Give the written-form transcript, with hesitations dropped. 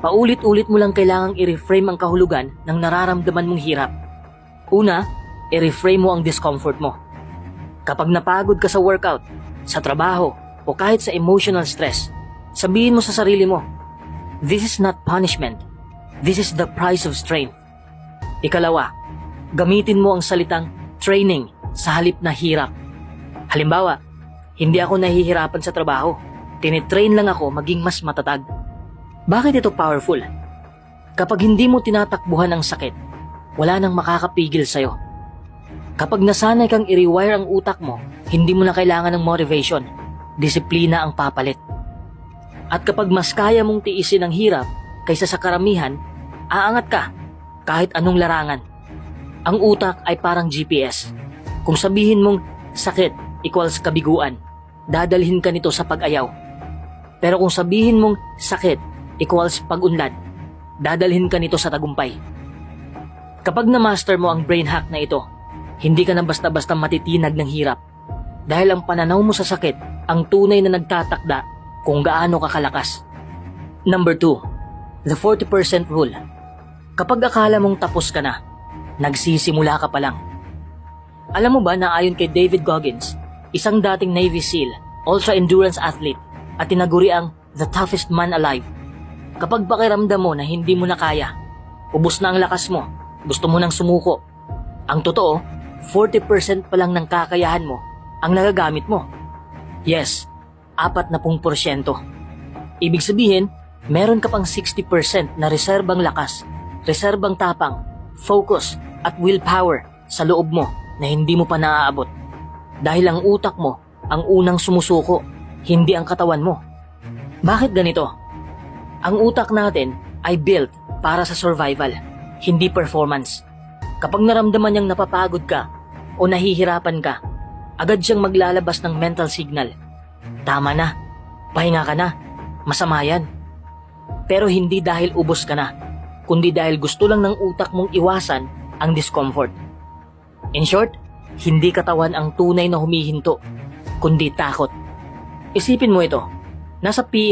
Paulit-ulit mo lang kailangang i-reframe ang kahulugan ng nararamdaman mong hirap. Una, i-reframe mo ang discomfort mo. Kapag napagod ka sa workout, sa trabaho, o kahit sa emotional stress, sabihin mo sa sarili mo, "This is not punishment. This is the price of strength." Ikalawa, gamitin mo ang salitang training sa halip na hirap. Halimbawa, hindi ako nahihirapan sa trabaho. Tinitrain lang ako maging mas matatag. Bakit ito powerful? Kapag hindi mo tinatakbuhan ang sakit, wala nang makakapigil sa'yo. Kapag nasanay kang i-rewire ang utak mo, hindi mo na kailangan ng motivation. Disiplina ang papalit. At kapag mas kaya mong tiisin ang hirap kaysa sa karamihan, aangat ka kahit anong larangan. Ang utak ay parang GPS. Kung sabihin mong sakit equals kabiguan, dadalhin ka nito sa pag-ayaw. Pero kung sabihin mong sakit equals pag-unlad, dadalhin ka nito sa tagumpay. Kapag na-master mo ang brain hack na ito, hindi ka na basta-basta matitinag ng hirap. Dahil ang pananaw mo sa sakit ang tunay na nagtatakda kung gaano ka kalakas. Number 2, the 40% rule. Kapag akala mong tapos ka na, nagsisimula ka pa lang. Alam mo ba na ayon kay David Goggins, isang dating Navy SEAL, ultra-endurance athlete, at tinaguri ang the toughest man alive, kapag pakiramdam mo na hindi mo na kaya, ubos na ang lakas mo, gusto mo nang sumuko, ang totoo, 40% pa lang ng kakayahan mo ang nagagamit mo. Yes, 40%. Ibig sabihin, meron ka pang 60% na reserbang lakas, reserbang tapang, focus at willpower sa loob mo na hindi mo pa naaabot. Dahil ang utak mo ang unang sumusuko, hindi ang katawan mo. Bakit ganito? Ang utak natin ay built para sa survival, hindi performance. Kapag naramdaman niyang napapagod ka o nahihirapan ka, agad siyang maglalabas ng mental signal. Tama na, pahinga ka na, masama yan. Pero hindi dahil ubos ka na, kundi dahil gusto lang ng utak mong iwasan ang discomfort. In short, hindi katawan ang tunay na humihinto, kundi takot. Isipin mo ito, nasa